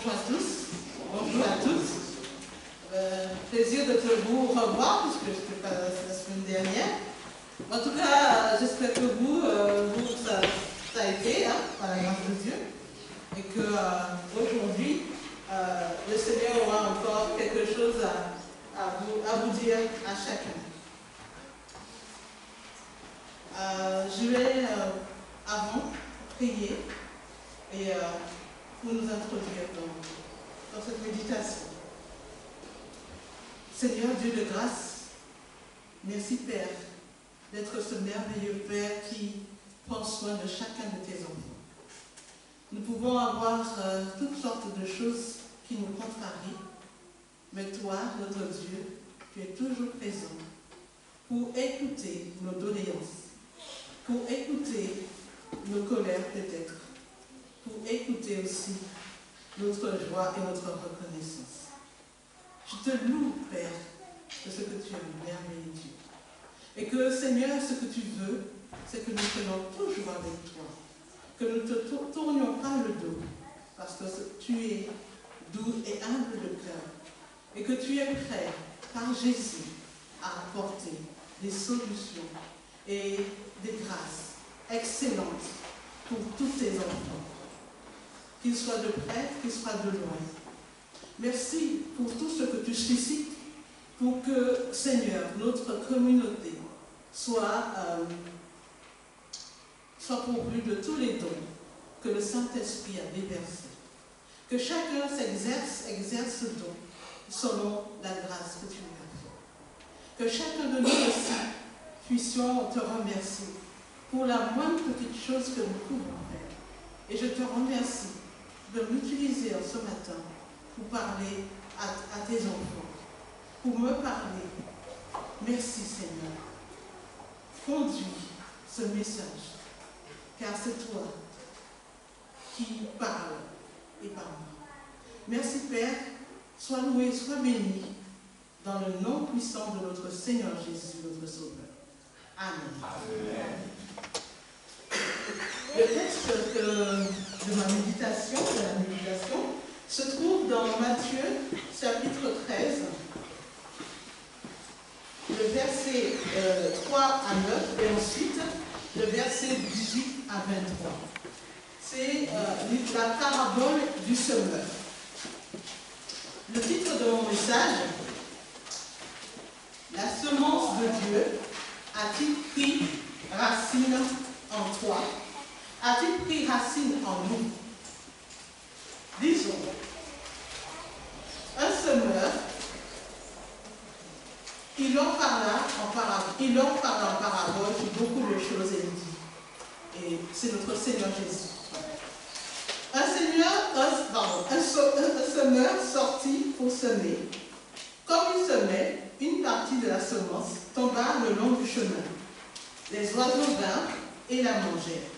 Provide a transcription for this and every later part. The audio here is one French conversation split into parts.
Bonjour à tous, bonjour à toutes. Plaisir de vous revoir puisque je n'étais pas la semaine dernière. En tout cas, j'espère que vous ça a été, hein, par la grâce de Dieu, et que aujourd'hui, le Seigneur aura encore quelque chose à vous dire à chacun. Je vais avant prier et pour nous introduire dans cette méditation. Seigneur Dieu de grâce, merci Père d'être ce merveilleux Père qui prend soin de chacun de tes enfants. Nous pouvons avoir toutes sortes de choses qui nous contrarient, mais toi, notre Dieu, tu es toujours présent pour écouter nos doléances, pour écouter nos colères peut-être, pour écouter aussi notre joie et notre reconnaissance. Je te loue, Père, de ce que tu es un merveilleux Dieu. Et que, Seigneur, ce que tu veux, c'est que nous soyons toujours avec toi. Que nous ne te tournions pas le dos, parce que tu es doux et humble de cœur. Et que tu es prêt, par Jésus, à apporter des solutions et des grâces excellentes pour tous tes enfants. Qu'ils soient de près, qu'ils soient de loin. Merci pour tout ce que tu suscites, pour que, Seigneur, notre communauté soit pourvue de tous les dons que le Saint-Esprit a déversés. Que chacun exerce ce don selon la grâce que tu lui as faite. Que chacun de nous aussi puissions te remercier pour la moindre petite chose que nous pouvons faire. Et je te remercie de m'utiliser ce matin pour parler à tes enfants, pour me parler. Merci Seigneur. Conduis ce message, car c'est toi qui parles et par moi. Merci Père, sois loué, sois béni, dans le nom puissant de notre Seigneur Jésus, notre Sauveur. Amen. Amen. Le texte de ma méditation, se trouve dans Matthieu, chapitre 13, le verset 3 à 9, et ensuite le verset 18 à 23. C'est la parabole du semeur. Le titre de mon message, la semence de Dieu a-t-il pris racine en toi? A-t-il pris racine en nous? Disons, un semeur, il leur parla en parabole sur beaucoup de choses et il dit, et c'est notre Seigneur Jésus. Un semeur sortit pour semer. Comme il semait, une partie de la semence tomba le long du chemin. Les oiseaux vinrent et la mangèrent.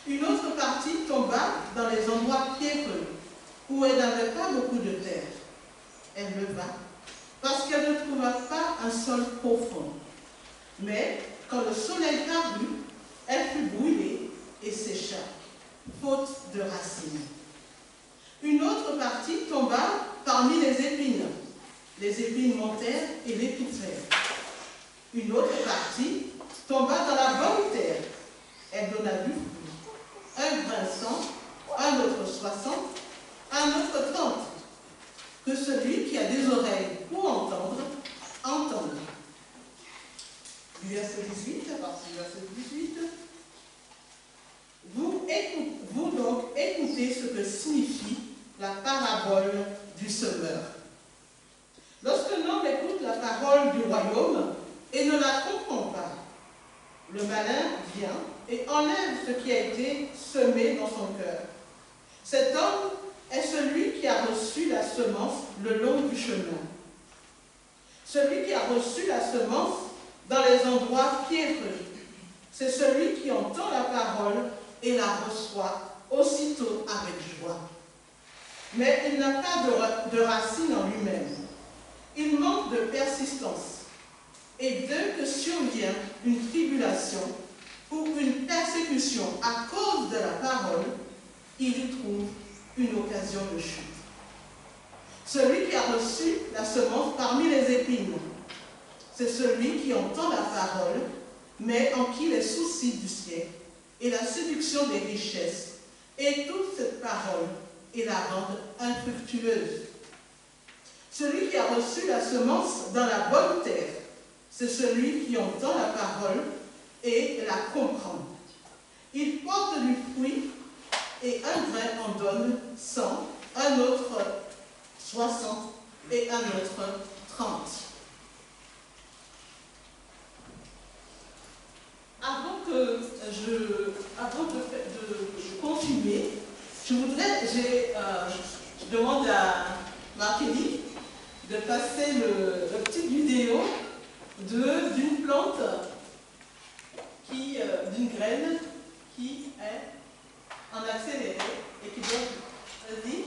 Une autre partie tomba dans les endroits pierreux, où elle n'avait pas beaucoup de terre. Elle leva, parce qu'elle ne trouva pas un sol profond. Mais, quand le soleil parut, elle fut brûlée et sécha, faute de racines. Une autre partie tomba parmi les épines. Les épines montèrent et l'étouffèrent. Une autre partie tomba dans la bonne terre. Elle donna du fruit. Un grain 100, un autre 60, un autre 30. Que celui qui a des oreilles pour entendre, entende. Du verset 18, à partir du verset 18. Vous donc écoutez ce que signifie la parabole du semeur. Lorsqu'un homme écoute la parole du royaume et ne la comprend pas, le malin vient et enlève ce qui a été semé dans son cœur. Cet homme est celui qui a reçu la semence le long du chemin. Celui qui a reçu la semence dans les endroits pierreux. C'est celui qui entend la parole et la reçoit aussitôt avec joie. Mais il n'a pas de racine en lui-même. Il manque de persistance. Et dès que survient une tribulation ou une persécution à cause de la parole, il y trouve une occasion occasion de chute. Celui qui a reçu la semence parmi les épines, c'est celui qui entend la parole, mais en qui les soucis du siècle et la séduction des richesses et toute cette parole et la rendent infructueuse. Celui qui a reçu la semence dans la bonne terre, c'est celui qui entend la parole et la comprend. Il porte du fruit et un grain en donne 100, un autre 60 et un autre 30. Avant de continuer, je demande à Marc-Élie de passer la petite vidéo d'une plante, d'une graine qui est en accéléré et qui doit... Vas-y.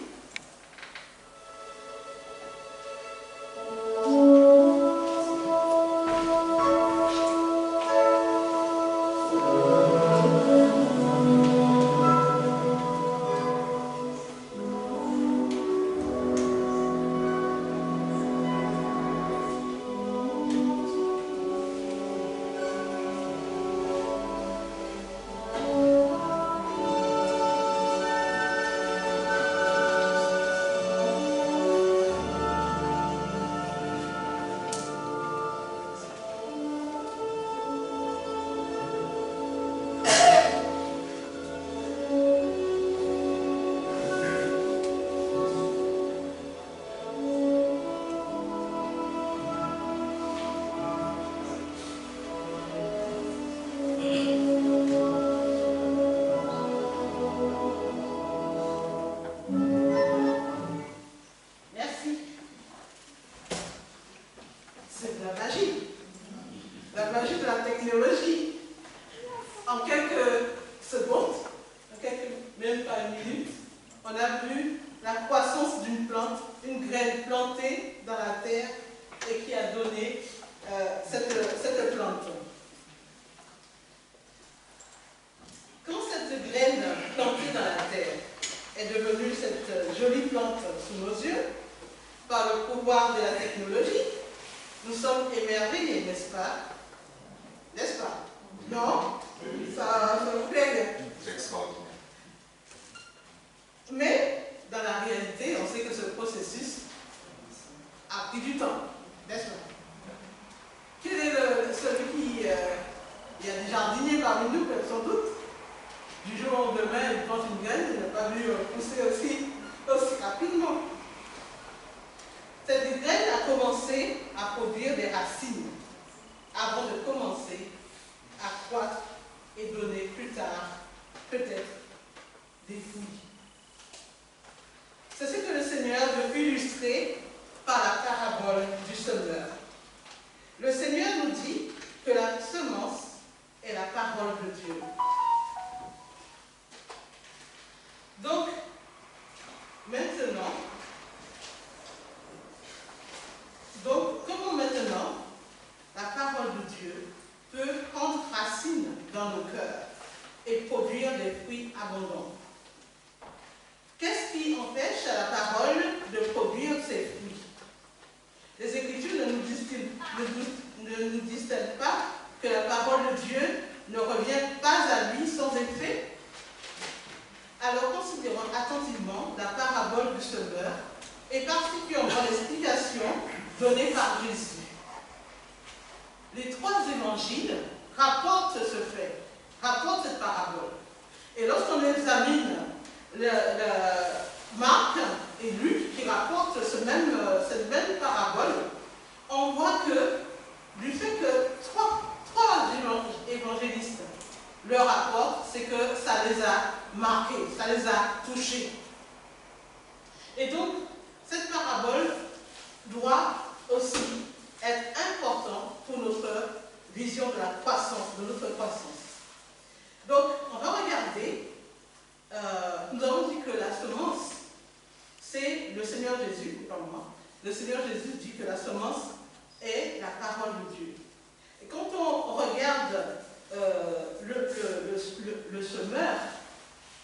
Le semeur,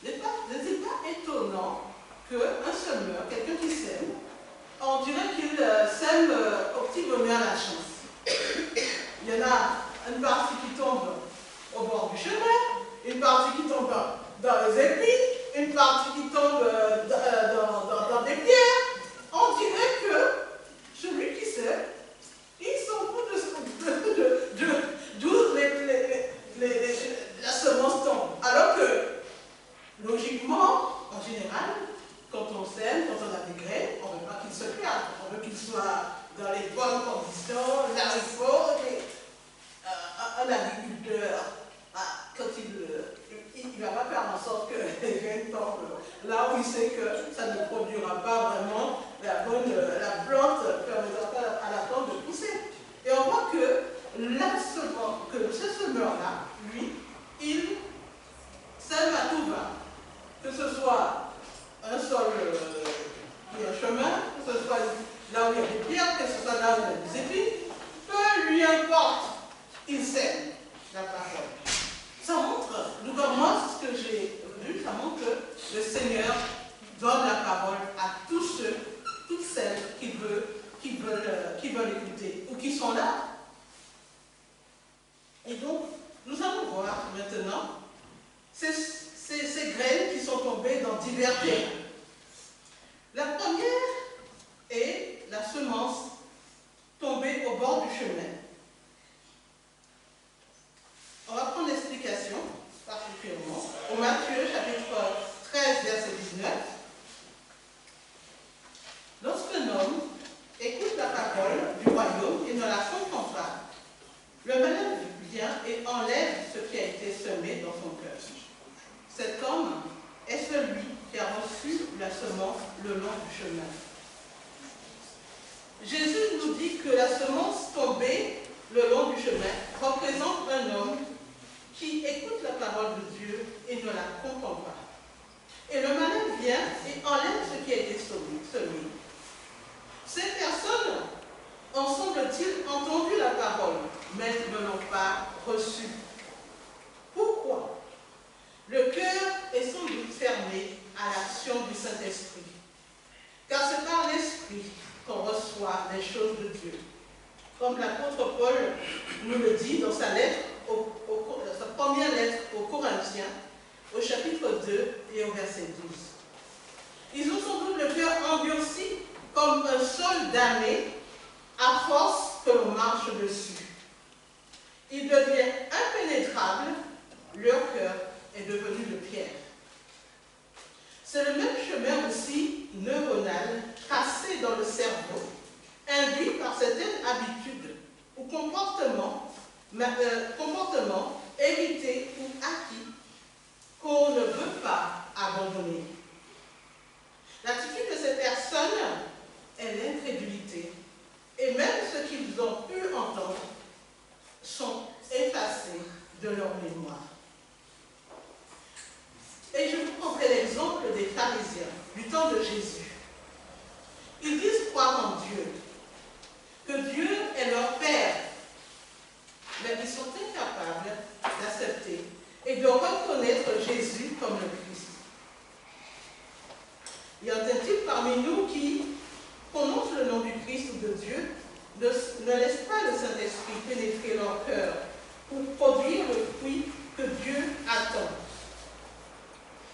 n'est-il pas étonnant qu'un semeur, quelqu'un qui sème, on dirait qu'il sème au petit bonheur la chance. Il y en a une partie qui tombe au bord du chemin, une partie qui tombe dans les épis, une partie qui tombe dans des pierres. On dirait que celui qui sème, il s'en fout d'où la semence tombe. Alors que, logiquement, en général, quand on sème, quand on a des graines, on ne veut pas qu'ils se perdent. On veut qu'ils soient dans les bonnes conditions, là il faut. Un agriculteur, quand il ne va pas faire en sorte que les graines tombent là où il sait que ça ne produira pas vraiment la plante, permettra pas à la plante de pousser. Et on voit que ce semeur-là, lui, il sème à tout va. Que ce soit un sol qui est un chemin, que ce soit là où il y a des pierres, que ce soit là où il y a des épis, peu lui importe, il sème la parole. Ça montre, moi, ce que j'ai vu, ça montre que le Seigneur donne la parole à tous ceux, toutes celles qui veulent écouter ou qui sont là. Et donc, nous allons voir maintenant ces graines qui sont tombées dans divers terrains. La première est la semence tombée au bord du chemin. On va prendre l'explication, particulièrement, au Matthieu, chapitre 13, verset 19. Lorsqu'un homme écoute la parole du royaume et ne la comprend pas, le malheur vient et enlève ce qui a été semé dans son cœur. Cet homme est celui qui a reçu la semence le long du chemin. Jésus nous dit que la semence tombée le long du chemin représente un homme qui écoute la parole de Dieu et ne la comprend pas. Et le malheur vient et enlève ce qui a été semé. Ces personnes ont, semble-t-il, entendu la parole, mais ne l'ont pas reçue. Pourquoi? Le cœur est sans doute fermé à l'action du Saint-Esprit. Car c'est par l'Esprit qu'on reçoit les choses de Dieu. Comme l'apôtre Paul nous le dit dans sa lettre, sa première lettre aux Corinthiens, au chapitre 2 et au verset 12. Ils ont sans doute le cœur endurci comme un sol damné à force que l'on marche dessus. Il devient impénétrable, leur cœur est devenu de pierre. C'est le même chemin aussi neuronal tracé dans le cerveau, induit par certaines habitudes ou comportements hérités ou acquis qu'on ne veut pas abandonner. L'attitude de ces personnes est l'incrédulité, et même ce qu'ils ont pu entendre sont effacés de leur mémoire. Et je vous prendrai l'exemple des pharisiens du temps de Jésus. Ils disent croire en Dieu, que Dieu est leur Père, mais ils sont incapables d'accepter et de reconnaître Jésus comme le Christ. Y en a-t-il parmi nous qui prononcent le nom du Christ ou de Dieu, ne laissent pas le Saint-Esprit pénétrer leur cœur pour produire le fruit que Dieu attend?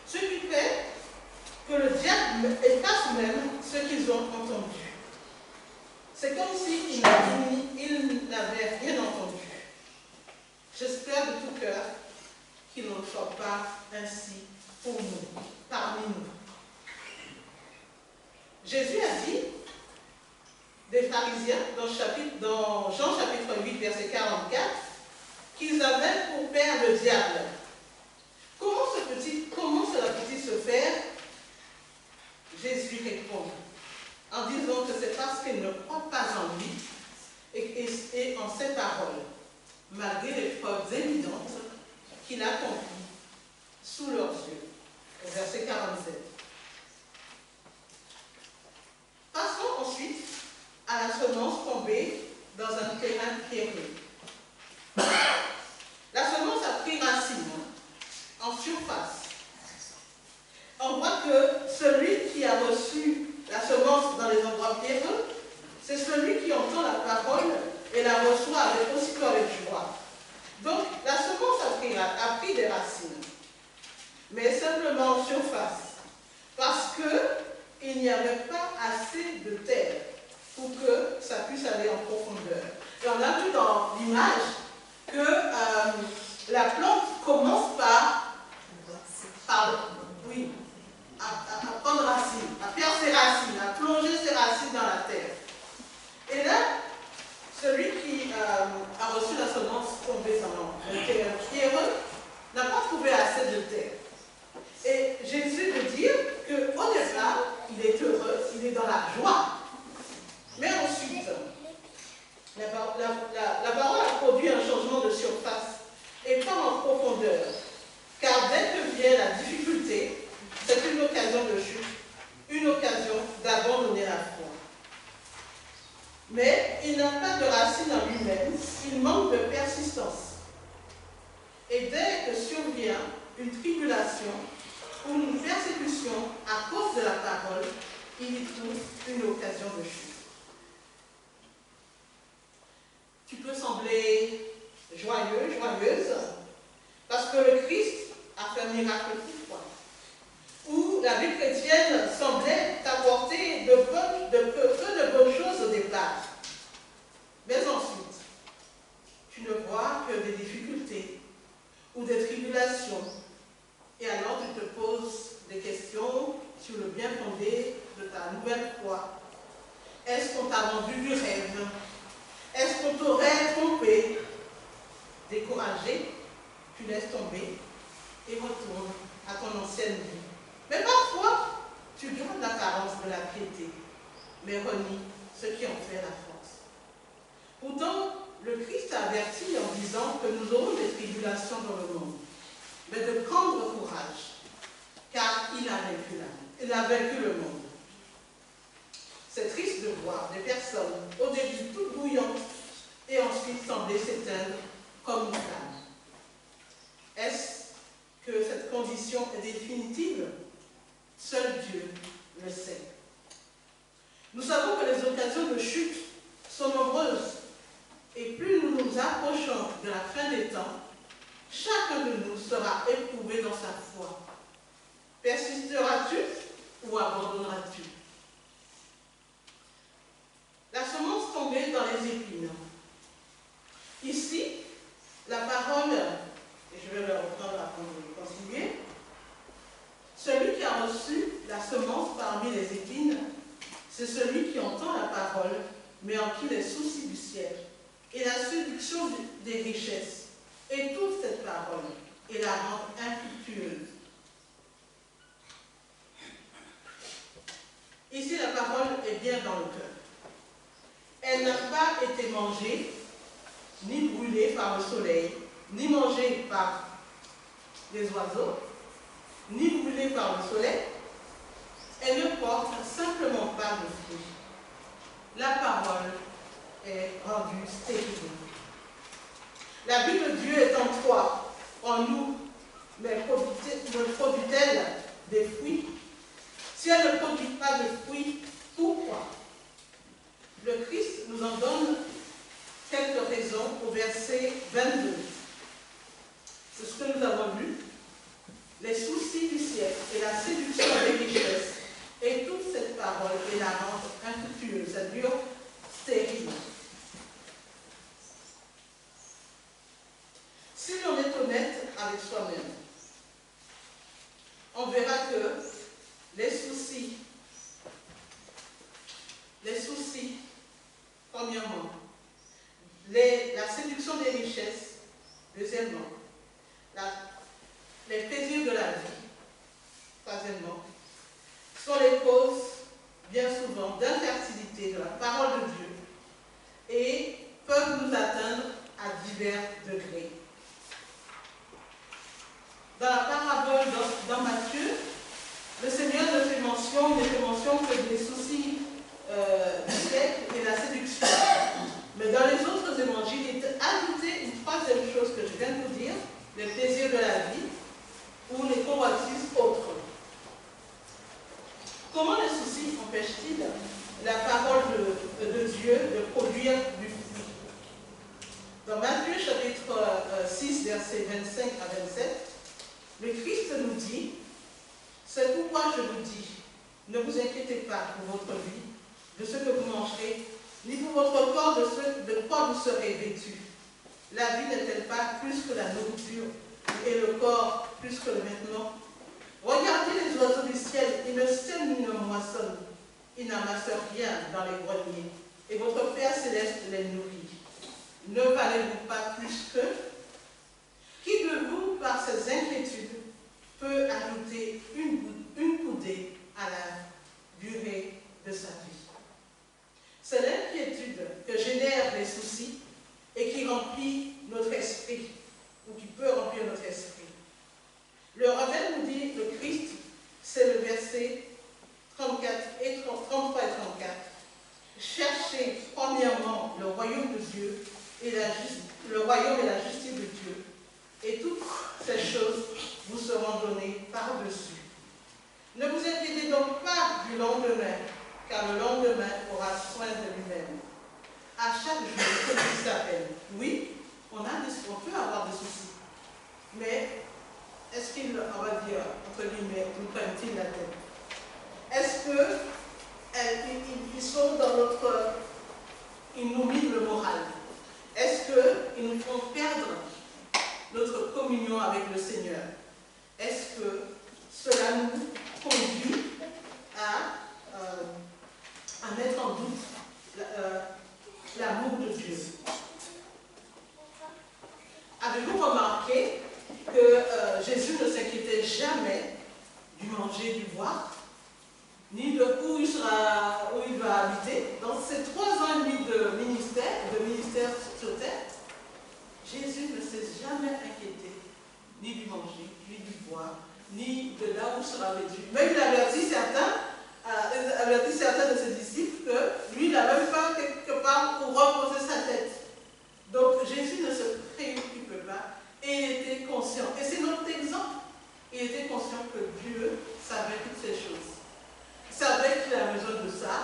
Ce qui fait que le diable efface même ce qu'ils ont entendu. C'est comme s'ils n'avaient rien entendu. J'espère de tout cœur qu'il n'en soit pas ainsi pour nous, parmi nous. Jésus a dit des pharisiens dans Jean chapitre 8, verset 44, qu'ils avaient pour père le diable. Comment cela peut-il se faire? Jésus répond en disant que c'est parce qu'ils ne croient pas en lui et en ses paroles, malgré les preuves évidentes qu'il accomplit sous leurs yeux. Au verset 47. Passons ensuite à la semence tombée dans un terrain pierreux. La semence a pris racine en surface. On voit que celui qui a reçu la semence dans les endroits pierreux, c'est celui qui entend la parole et la reçoit aussitôt avec joie. Donc, la semence a pris des racines, mais simplement en surface, parce qu'il n'y avait pas assez de terre pour que ça puisse aller en profondeur. Et on a vu dans l'image que la plante commence par à prendre racine, à faire ses racines, à plonger ses racines dans la terre. Et là, celui qui a reçu la semence tombée dans le terrain pierreux n'a pas trouvé assez de terre. Et Jésus veut dire qu'au départ, il est heureux, il est dans la joie. Mais ensuite, la parole a produit un changement de surface et pas en profondeur. Car dès que vient la difficulté, c'est une occasion de chute, une occasion d'abandonner la foi. Mais il n'a pas de racine en lui-même, il manque de persistance. Et dès que survient une tribulation ou une persécution à cause de la parole, il y trouve une occasion de chute. Tu peux sembler joyeux, joyeuse, parce que le Christ a fait un miracle pour toi. Où la vie chrétienne semblait t'apporter peu de bonnes choses au départ. Mais ensuite, tu ne vois que des difficultés ou des tribulations. Et alors tu te poses des questions sur le bien fondé de ta nouvelle foi. Est-ce qu'on t'a vendu du rêve? Est-ce qu'on t'aurait trompé? Découragé, tu laisses tomber et retournes à ton ancienne vie. Mais parfois, tu gardes l'apparence de la piété, mais renie ce qui en fait la force. Pourtant, le Christ a averti en disant que nous aurons des tribulations dans le monde, mais de prendre courage, car il a vaincu le monde. C'est triste de voir des personnes au début toutes bouillantes et ensuite sembler s'éteindre comme une flamme. Est-ce que cette condition est définitive? Seul Dieu le sait. Nous savons que les occasions de chute sont nombreuses et plus nous nous approchons de la fin des temps, chacun de nous sera éprouvé dans sa foi. Persisteras-tu ou abandonneras-tu? La semence tombée dans les épines. Ici, la parole, et je vais le reprendre afin de continuer, celui qui a reçu la semence parmi les épines, c'est celui qui entend la parole, mais en qui les soucis du ciel et la séduction des richesses et toute cette parole et la rend infructueuse. Ici, la parole est bien dans le cœur. Elle n'a pas été mangée, ni brûlée par le soleil, ni mangée par les oiseaux, ni brûlée par le soleil. Elle ne porte simplement pas de fruits. La parole est rendue stérile. La vie de Dieu est en toi, en nous, mais produit-elle des fruits? Si elle ne produit pas de fruits, pourquoi? Le Christ nous en donne quelques raisons au verset 22. C'est ce que nous avons lu. Les soucis du ciel et la séduction des richesses et toute cette parole et la rend infructueuse, c'est-à-dire stérile. Si l'on est honnête avec soi-même, on verra que les soucis, premièrement, la séduction des richesses, deuxièmement, les plaisirs de la vie, troisièmement, sont les causes, bien souvent, d'infertilité de la parole de Dieu et peuvent nous atteindre à divers degrés. Dans la parabole dans Matthieu, le Seigneur ne fait mention que des soucis du siècle et la séduction. Mais dans les autres évangiles, il est ajouté une troisième chose que je viens de vous dire, les plaisirs de la vie ou les convoitises autres. Comment les soucis empêchent-ils la parole de Dieu de produire du fruit? Dans Matthieu chapitre 6, versets 25 à 27, le Christ nous dit, « C'est pourquoi je vous dis, ne vous inquiétez pas pour votre vie, de ce que vous mangerez, ni pour votre corps de quoi vous serez vêtus. La vie n'est-elle pas plus que la nourriture, et le corps plus que le vêtement? Regardez les oiseaux du ciel, ils ne sèment ni ne moissonnent, ils n'amassent rien dans les greniers, et votre Père céleste les nourrit. Ne valez-vous pas plus qu'eux? Qui de vous, par ses inquiétudes, peut ajouter une coudée à la durée de sa vie? C'est l'inquiétude que génèrent les soucis et qui remplit notre esprit, ou qui peut remplir notre esprit. Le rebelle nous dit, le Christ, c'est le verset 33 et 34. Cherchez premièrement le royaume de Dieu et le royaume et la justice de Dieu, et toutes ces choses vous seront données par-dessus. Ne vous inquiétez donc pas du lendemain, car le lendemain aura soin de lui-même. À chaque jour, celui s'appelle. Oui, on peut avoir des soucis, mais est-ce qu'ils, on va dire, entre guillemets, nous prennent-ils la tête? Est-ce qu'ils sont dans notre... Ils nous minent le moral? Est-ce qu'ils nous font perdre notre communion avec le Seigneur? Est-ce que cela nous conduit à mettre en doute l'amour de Dieu? Avez-vous remarqué que Jésus ne s'inquiétait jamais du manger, du boire, ni de où il va habiter? Dans ces 3 ans et demi de ministère sur terre, Jésus ne s'est jamais inquiété ni du manger, ni du boire, ni de là où sera vêtu. Même il avertit certains de ses disciples que lui, il n'a même pas quelque part pour reposer sa tête. Donc Jésus ne se préoccupe pas et il était conscient. Et c'est notre exemple. Il était conscient que Dieu savait toutes ces choses. Il savait qu'il avait besoin de ça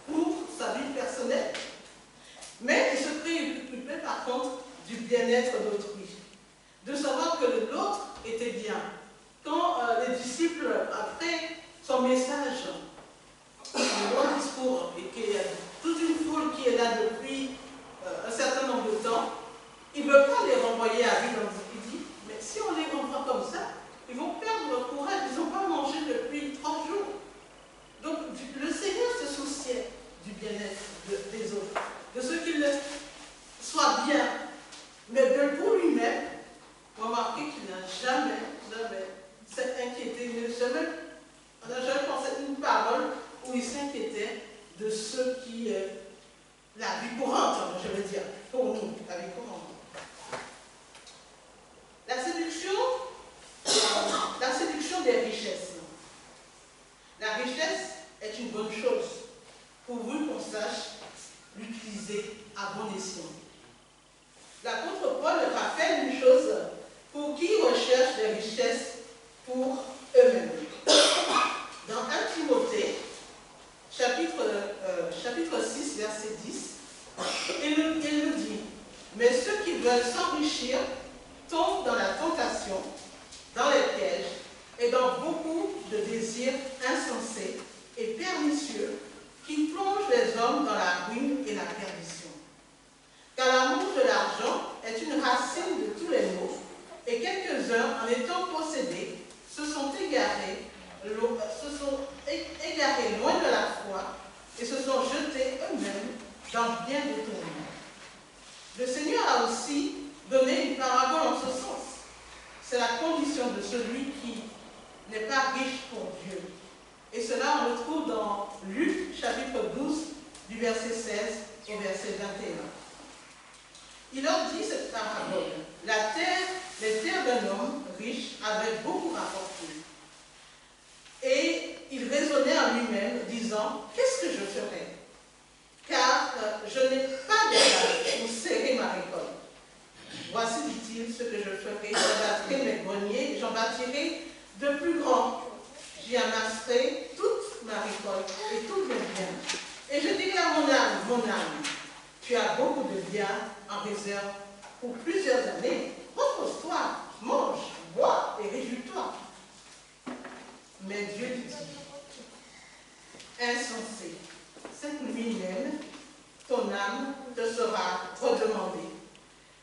pour sa vie personnelle. Mais il se préoccupait par contre du bien-être d'autrui. De savoir que l'autre était bien. Quand les disciples, après son message, un long discours, et qu'il y a toute une foule qui est là depuis un certain nombre de temps, il ne veut pas les renvoyer à vide. Il dit, mais si on les renvoie comme ça, ils vont perdre leur courage, ils n'ont pas mangé depuis 30 jours. Donc le Seigneur se souciait du bien-être des autres, de ceux qui soient bien, mais de pour lui-même, remarquez qu'il n'a jamais s'est inquiété, on n'a jamais pensé une parole où il s'inquiétait de ceux qui, la vie courante, je veux dire, pour nous, la vie courante. La séduction des richesses. La richesse est une bonne chose, pourvu qu'on sache l'utiliser à bon escient. L'apôtre Paul rappelle une chose pour qui recherche les richesses pour eux-mêmes. Dans 1 Timothée, chapitre 6, verset 10, il nous dit, « Mais ceux qui veulent s'enrichir tombent dans la tentation, dans les pièges et dans beaucoup de désirs insensés et pernicieux qui plongent les hommes dans la ruine et la perdition. Car l'amour de l'argent est une racine de tous les maux, et quelques-uns, en étant possédés, se sont égarés loin de la foi et se sont jetés eux-mêmes dans bien des tourments. » Le Seigneur a aussi donné une parabole en ce sens. C'est la condition de celui qui n'est pas riche pour Dieu. Et cela, on le trouve dans Luc, chapitre 12, du verset 16 au verset 21. Il leur dit cette parabole. Les terres d'un homme riche avaient beaucoup rapporté. Et il raisonnait en lui-même, disant, « Qu'est-ce que je ferai? Car je n'ai pas d'élevage pour serrer ma récolte. Voici, dit-il, ce que je ferai. J'abattrai mes greniers, j'en bâtirai de plus grands. J'y amasserai toute ma récolte et tous mes biens. Et je dirai à mon âme, tu as beaucoup de biens en réserve pour plusieurs années. Repose-toi, mange, bois et réjouis-toi. Mais Dieu lui dit, insensé, cette nuit même, ton âme te sera redemandée.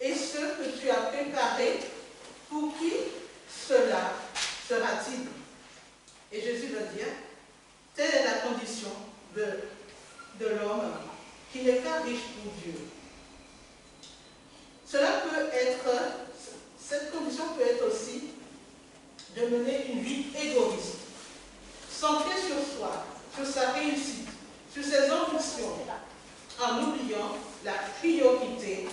Et ce que tu as préparé, pour qui cela sera-t-il? Et Jésus va dire, telle est la condition de l'homme qui n'est pas riche pour Dieu. Cette condition peut être aussi de mener une vie égoïste, centrée sur soi, sur sa réussite, sur ses ambitions, en oubliant la priorité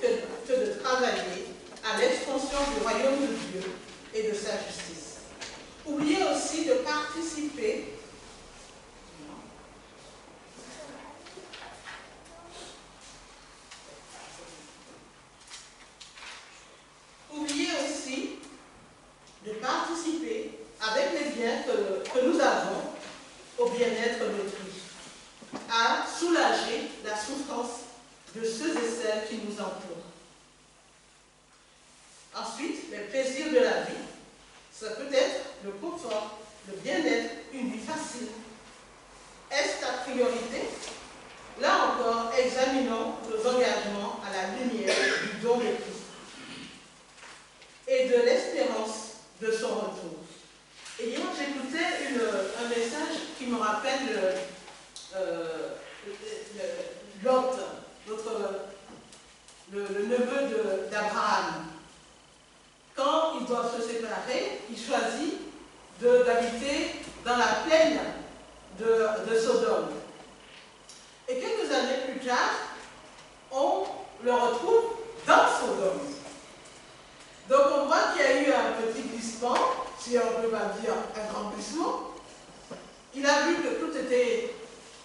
que de travailler à l'expansion du royaume de Dieu et de sa justice. Oubliez aussi de participer avec les biens que nous avons au bien-être d'autrui, à soulager la souffrance de ceux et celles qui nous entourent. Ensuite, les plaisirs de la vie, ça peut être le confort, le bien-être, une vie facile. Est-ce ta priorité? Là encore, examinons nos engagements à la lumière du don de Christ et de l'espérance de son retour. Et hier, j'écoutais un message qui me rappelle Lot, le neveu d'Abraham. Quand ils doivent se séparer, il choisit d'habiter dans la plaine de Sodome. Et quelques années plus tard, on le retrouve dans Sodome. Donc on voit qu'il y a eu un petit glissement, si on ne peut pas dire un grand glissement. Il a vu que tout était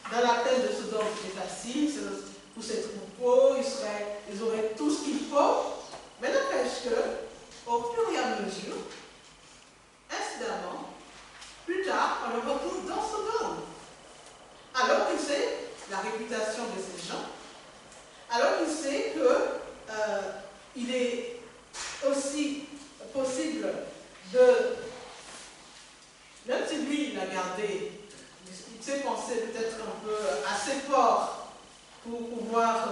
dans la plaine de Sodome, c'était facile, pour ses troupeaux, ils auraient tout ce qu'il faut. Mais n'empêche que, au fur et à mesure, incidemment, plus tard, on le retrouve dans Sodome. Alors qu'il sait la réputation de ces gens, alors qu'il sait qu'il est aussi possible même si lui il a gardé, il s'est pensé peut-être un peu assez fort pour pouvoir,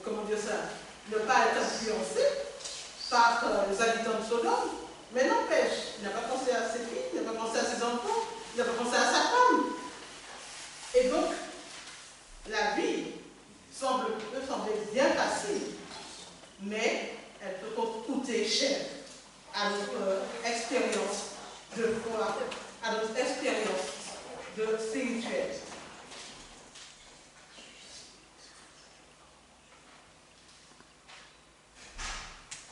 comment dire ça, ne pas être influencé par les habitants de Sodome, mais n'empêche, il n'a pas pensé à ses filles, il n'a pas pensé à ses enfants, il n'a pas pensé à sa femme. Et donc, la vie peut sembler bien facile, mais elle peut coûter cher à notre expérience de foi, à notre expérience spirituelle.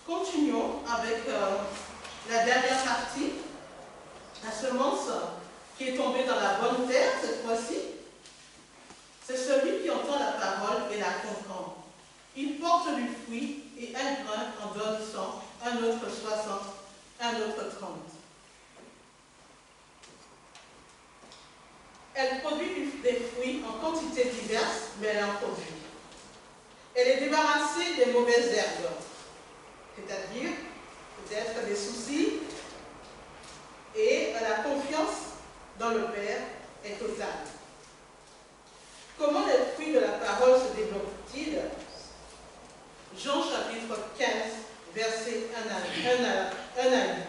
Continuons avec la dernière partie, la semence qui est tombée dans la bonne terre cette fois-ci. C'est celui qui entend la parole et la comprend. Il porte du fruit et un grain en donne 100, un autre 60, un autre 30. Elle produit des fruits en quantité diverse, mais elle en produit. Elle est débarrassée des mauvaises herbes, c'est-à-dire peut-être des soucis, et la confiance dans le Père est totale. Comment les fruits de la parole se développent-ils? Jean chapitre 15, versets 1 à 8.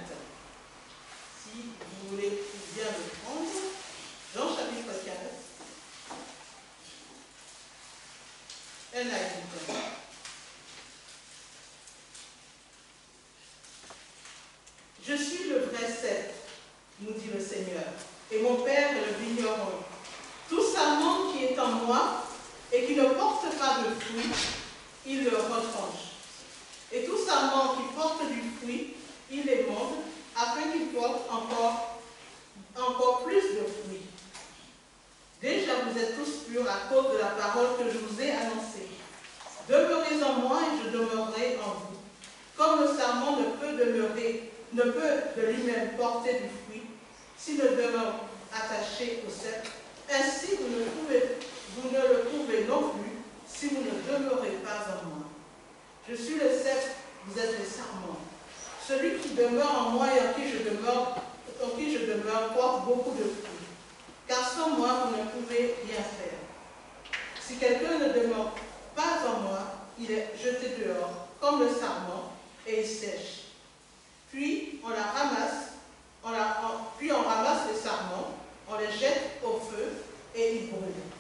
Si vous voulez bien le prendre, Jean chapitre 15, 1 à 8. Je suis le vrai cep, nous dit le Seigneur, et mon Père est le vigneron. Tout sarment qui est en moi et qui ne porte pas de fruit, il le retranche. Et tout sarment qui porte du fruit, il l'émonde, afin qu'il porte encore plus de fruits. Déjà vous êtes tous purs à cause de la parole que je vous ai annoncée. Demeurez en moi et je demeurerai en vous. Comme le sarment ne peut de lui-même porter du fruit, s'il ne demeure attaché au sceptre. Ainsi, vous ne le pouvez non plus si vous ne demeurez pas en moi. Je suis le sceptre, vous êtes les sarments. Celui qui demeure en moi et en qui je demeure porte beaucoup de fruits. Car sans moi, vous ne pouvez rien faire. Si quelqu'un ne demeure pas en moi, il est jeté dehors, comme le sarment, et il sèche. Puis on ramasse les sarments, on les jette au feu et ils brûlent.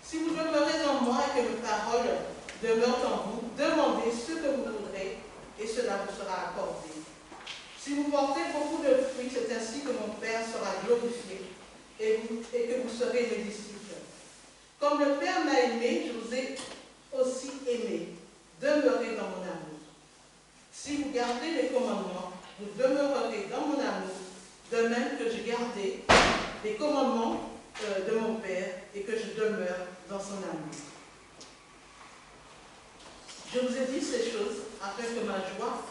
Si vous demeurez en moi et que mes paroles demeurent en vous, demandez ce que vous voudrez et cela vous sera accordé. Si vous portez beaucoup de fruits, c'est ainsi que mon Père sera glorifié et que vous serez mes disciples. Comme le Père m'a aimé, je vous ai aussi aimé. Demeurez dans mon amour. Si vous gardez mes commandements, vous demeurerez dans mon amour, de même que j'ai gardé les commandements de mon Père et que je demeure dans son amour. Je vous ai dit ces choses afin que ma joie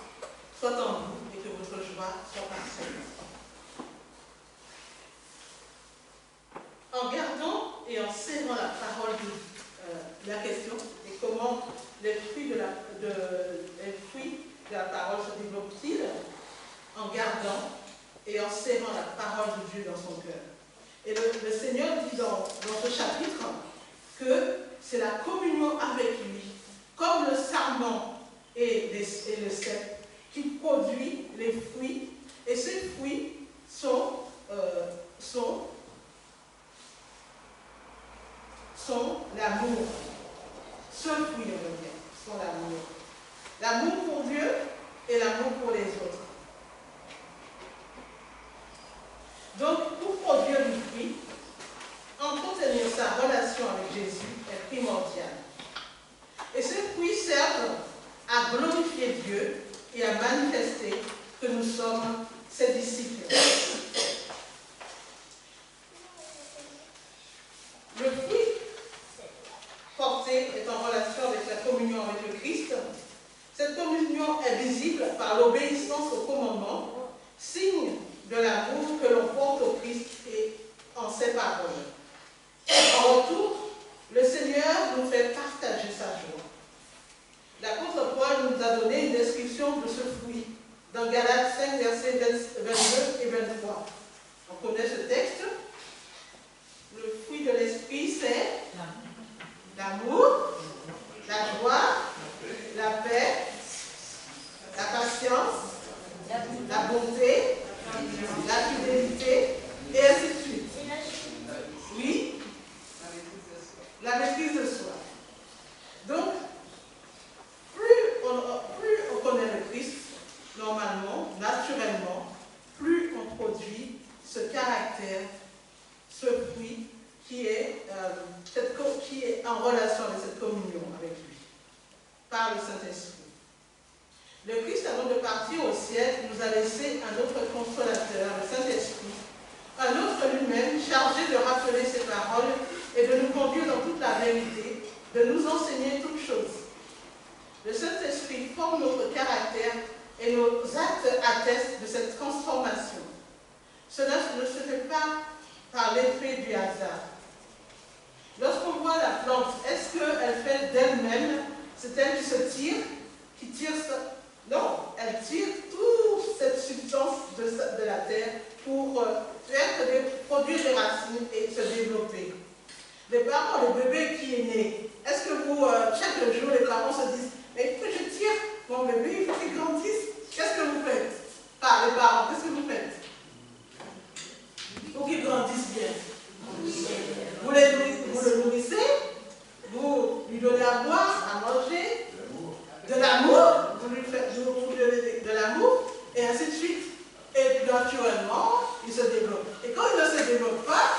soit en vous et que votre joie soit parfaite. En gardant et en serrant la parole de la question et comment les fruits de la parole se développent-ils, en gardant et en serrant la parole de Dieu dans son cœur. Et le Seigneur dit dans ce chapitre que c'est la communion avec lui, comme le sarment et le sceptre, qui produit les fruits. Et ces fruits sont l'amour. Ce fruit, on va dire, sont l'amour. L'amour pour Dieu et l'amour pour les autres. Donc, pour produire du fruit, entretenir sa relation avec Jésus est primordial. Et ces fruits servent à glorifier Dieu et à manifester que nous sommes ses disciples. Le fruit porté est en relation avec la communion avec le Christ. Cette communion est visible par l'obéissance au commandement, signe de l'amour que l'on porte au Christ et en ses paroles. En retour, le Seigneur nous fait partager sa joie. L'apôtre Paul nous a donné une description de ce fruit dans Galates 5, versets 22 et 23. On connaît ce texte. Le fruit de l'esprit, c'est l'amour, la joie, la paix, la patience, la bonté, la fidélité, et ainsi de suite. Oui, la maîtrise de soi. Donc, plus on connaît le Christ, normalement, naturellement, plus on produit ce caractère, ce fruit qui est en relation avec cette communion avec lui, par le Saint-Esprit. Le Christ, avant de partir au ciel, nous a laissé un autre consolateur, le Saint-Esprit, un autre lui-même, chargé de rappeler ses paroles et de nous conduire dans toute la vérité, de nous enseigner toutes choses. Le Saint-Esprit forme notre caractère et nos actes attestent de cette transformation. Cela ne se fait pas par l'effet du hasard. Lorsqu'on voit la plante, est-ce qu'elle fait d'elle-même, c'est elle qui se tire, qui tire ça? Non, elle tire toute cette substance de la terre pour produire des racines et se développer. Les parents, le bébé qui est né, est-ce que vous, chaque jour, les parents se disent, mais il faut que je tire mon bébé, il faut qu'il grandisse. Qu'est-ce que vous faites? Par les parents, qu'est-ce que vous faites? Pour qu'il grandisse bien. Vous le nourrissez, vous lui donnez à boire, à manger, de l'amour, vous lui donnez de l'amour, et ainsi de suite. Et naturellement, il se développe. Et quand il ne se développe pas,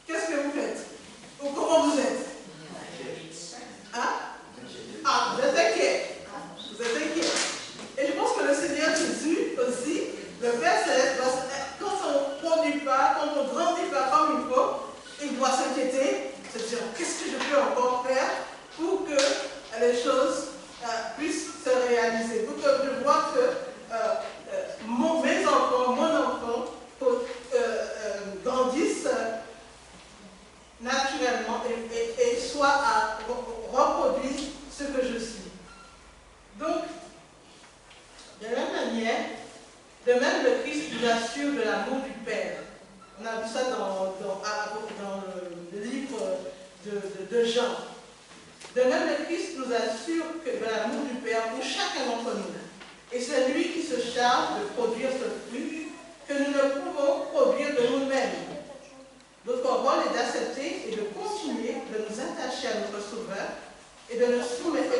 qu'est-ce que vous faites? Ou comment vous êtes? Hein? Ah, vous êtes inquiet. Vous êtes inquiet. Et je pense que le Seigneur Jésus aussi, le Père Céleste, quand on ne produit pas, quand on ne grandit pas comme il faut, il doit s'inquiéter, se dire qu'est-ce que je peux encore faire pour que les choses puissent se réaliser, pour que je vois que mes enfants, mon enfant grandissent soit à reproduire ce que je suis. Donc, de la même manière, de même le Christ nous assure de l'amour du Père. On a vu ça dans le livre de Jean. De même, le Christ nous assure de l'amour du Père pour chacun d'entre nous. Et c'est lui qui se charge de produire ce fruit que nous ne pouvons produire de nous-mêmes. Notre rôle est d'accepter et de continuer de nous attacher à notre Sauveur et de nous soumettre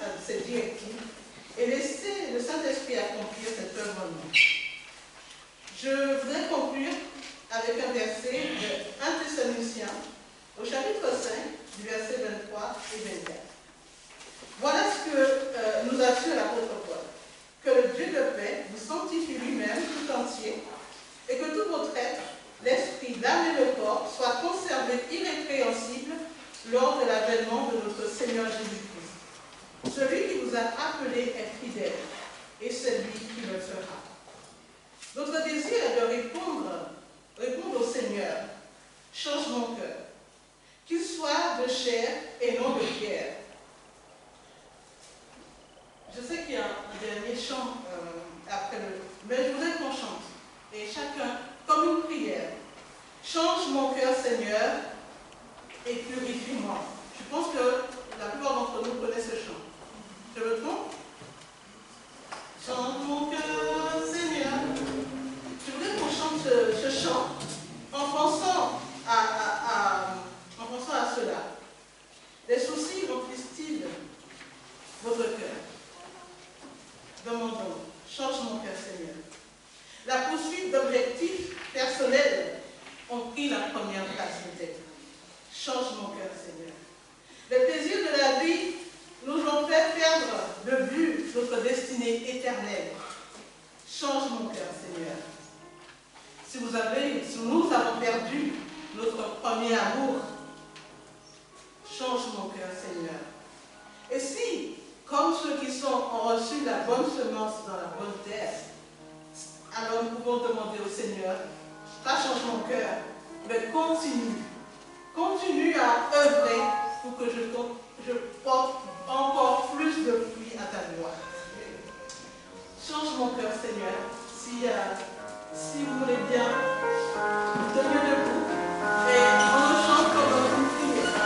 à ses directives et laisser le Saint-Esprit accomplir cette œuvre en nous. Je voudrais conclure avec un verset de 1 Thessaloniciens, au chapitre 5, du verset 23 et 24. Voilà ce que nous assure l'apôtre Paul. Que le Dieu de paix vous sanctifie lui-même tout entier et que tout votre être, l'esprit, l'âme et le corps soient conservés irrépréhensibles lors de l'avènement de notre Seigneur Jésus-Christ. Celui qui vous a appelé est fidèle et c'est lui qui le fera. Notre désir est de répondre au Seigneur. Change mon cœur. Qu'il soit de chair et non de pierre. Je sais qu'il y a un dernier chant après mais je voudrais qu'on chante. Et chacun, comme une prière. Change mon cœur, Seigneur, et purifie-moi. Je pense que la plupart d'entre nous connaissent ce chant. Je le trompe? Change mon cœur, Seigneur. Je voudrais qu'on chante ce chant en pensant à cela. Les soucis remplissent-ils votre cœur? Demandons, change mon cœur, Seigneur. La poursuite d'objectifs personnels ont pris la première place peut-être. Change mon cœur, Seigneur. Les plaisirs de la vie nous ont fait perdre de vue notre destinée éternelle. Change mon cœur, Seigneur. Si nous avons perdu notre premier amour, change mon cœur, Seigneur. Et si, comme ceux qui ont reçu la bonne semence dans la bonne terre, alors nous pouvons demander au Seigneur, pas change mon cœur, mais continue à œuvrer pour que je porte encore plus de fruits à ta gloire. Change mon cœur, Seigneur. Si vous voulez bien, tenez debout et on chante comme dans une prière.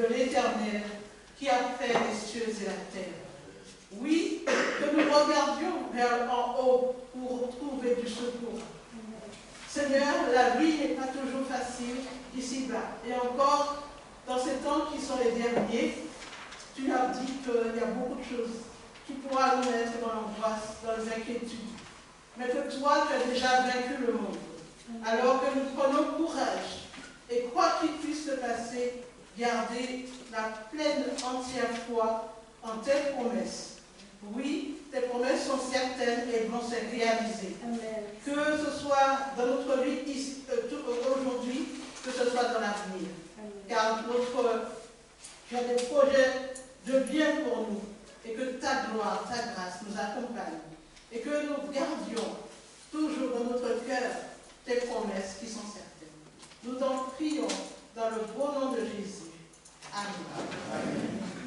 de l'Éternel qui a fait les cieux et la terre. Oui, que nous regardions vers en haut pour trouver du secours. Seigneur, la vie n'est pas toujours facile ici-bas. Et encore, dans ces temps qui sont les derniers, tu as dit qu'il y a beaucoup de choses qui pourraient nous mettre dans l'angoisse, dans les inquiétudes. Mais que toi, tu as déjà vaincu le monde. Alors que nous prenons courage. Et quoi qu'il puisse se passer, garder la pleine, entière foi en tes promesses. Oui, tes promesses sont certaines et vont se réaliser. Amen. Que ce soit dans notre vie aujourd'hui, que ce soit dans l'avenir. Car tu as des projets de bien pour nous. Et que ta gloire, ta grâce nous accompagne. Et que nous gardions toujours dans notre cœur tes promesses qui sont certaines. Nous en prions dans le beau nom de Jésus. Amen. Amen.